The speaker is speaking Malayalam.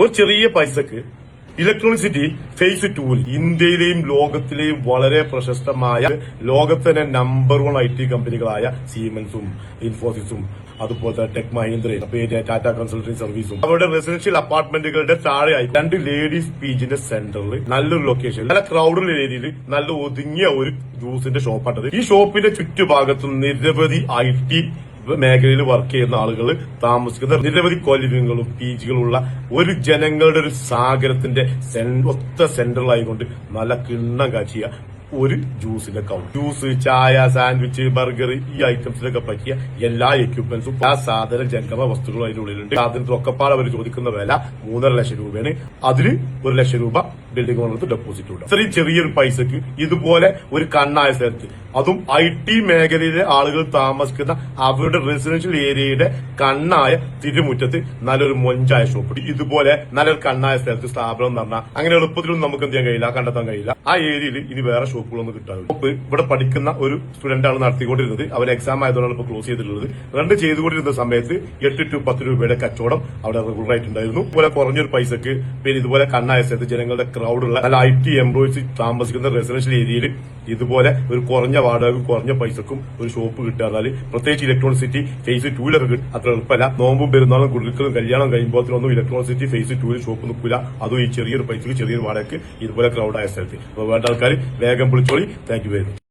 ഒരു ചെറിയ പൈസക്ക് ഇലക്ട്രോണിസിറ്റി ഫേസ് 2 ഇന്ത്യയിലെയും ലോകത്തിലെയും വളരെ പ്രശസ്തമായ ലോകത്തിലെ നമ്പർ 1 IT കമ്പനികളായ സീമെൻസും ഇൻഫോസിസും അതുപോലെ തന്നെ ടെക് മഹീന്ദ്രയും ടാറ്റ കൺസൾട്ടിംഗ് സർവീസും അവരുടെ റെസിഡൻഷ്യൽ അപ്പാർട്ട്മെന്റുകളുടെ താഴെയായി 2 ലേഡീസ് പീജിന്റെ സെന്ററിൽ നല്ലൊരു ലൊക്കേഷൻ നല്ല ക്രൗഡഡ് ഏരിയയിൽ നല്ല ഒതുങ്ങിയ ഒരു ജ്യൂസിന്റെ ഷോപ്പാട്ടത്. ഈ ഷോപ്പിന്റെ ചുറ്റുഭാഗത്തും നിരവധി IT മേഖലയിൽ വർക്ക് ചെയ്യുന്ന ആളുകൾ താമസിക്കുന്ന നിരവധി കോളനികളും പീജികളുള്ള ഒരു ജനങ്ങളുടെ ഒരു സാഗരത്തിന്റെ ഒത്ത സെന്ററിലായിക്കൊണ്ട് നല്ല കിണ്ണം കാച്ചിയ ഒരു ജ്യൂസിന്റെ കൗണ്ടർ. ജ്യൂസ്, ചായ, സാൻഡ്വിച്ച്, ബർഗർ ഈ ഐറ്റംസിനൊക്കെ പറ്റിയ എല്ലാ എക്യുപ്മെന്റ്സും ആ സാധന ജംഗമ വസ്തുക്കളും അതിന്റെ ഉള്ളിലുണ്ട്. സാധനത്തിനൊക്കെപ്പാട് അവർ ചോദിക്കുന്ന വില 3.5 ലക്ഷം രൂപയാണ്. അതിൽ 1 ലക്ഷം രൂപ ബിൽഡിംഗ് ഓണർക്ക് ഡെപ്പോസിറ്റ് ഉണ്ട്. ഇത്രയും ചെറിയൊരു പൈസക്ക് ഇതുപോലെ ഒരു കണ്ണായ സ്ഥലത്ത്, അതും IT മേഖലയിലെ ആളുകൾ താമസിക്കുന്ന അവരുടെ റെസിഡൻഷ്യൽ ഏരിയയുടെ കണ്ണായ തിരുമുറ്റത്ത് നല്ലൊരു മൊഞ്ചായ ഷോപ്പ്, ഇതുപോലെ നല്ലൊരു കണ്ണായ സ്ഥലത്ത് സ്ഥാപനം എന്ന് പറഞ്ഞാൽ അങ്ങനെ എളുപ്പത്തിലൊന്നും നമുക്ക് എന്ത് ചെയ്യാൻ കഴിയില്ല, കണ്ടെത്താൻ കഴിയില്ല. ആ ഏരിയയിൽ ഇനി വേറെ ഷോപ്പുകളൊന്നും കിട്ടാറില്ല. ഷോപ്പ് ഇവിടെ പഠിക്കുന്ന ഒരു സ്റ്റുഡന്റ് ആണ് നടത്തിക്കൊണ്ടിരുന്നത്. അവർ എക്സാം ആയതുകൊണ്ടാണ് ഇപ്പോൾ ക്ലോസ് ചെയ്തിട്ടുള്ളത്. റണ്ട് ചെയ്തുകൊണ്ടിരുന്ന സമയത്ത് 8 to 10 രൂപയുടെ കച്ചവടം അവിടെ റെഗുലർ ആയിട്ടുണ്ടായിരുന്നു. ഇതുപോലെ കുറഞ്ഞൊരു പൈസക്ക് പിന്നെ ഇതുപോലെ കണ്ണായ സ്ഥലത്ത് ജനങ്ങളുടെ ക്രൗഡുള്ള നല്ല IT എംപ്ലോയീസ് താമസിക്കുന്ന റെസിഡൻഷ്യൽ ഏരിയയിൽ ഇതുപോലെ ഒരു കുറഞ്ഞ വാടകക്കും കുറഞ്ഞ പൈസക്കും ഒരു ഷോപ്പ് കിട്ടാറില്ല. പ്രത്യേകിച്ച് ഇലക്ട്രോണിസിറ്റി ഫേസ് 2 അത്ര എളുപ്പമല്ല. നോമ്പും പെരുന്നാളും കുടുക്കലും കല്യാണം കഴിയുമ്പോഴൊന്നും ഇലക്ട്രോണിസിറ്റി ഫേസ് 2 ഷോപ്പ് നിൽക്കില്ല. അതും ഈ ചെറിയൊരു പൈസക്ക് ചെറിയൊരു വാടകയ്ക്ക് ഇതുപോലെ ക്രൗഡായ സ്ഥലത്ത്. അപ്പോൾ വേണ്ട ആൾക്കാർ വേഗം വിളിച്ചോളി. Thank you very much.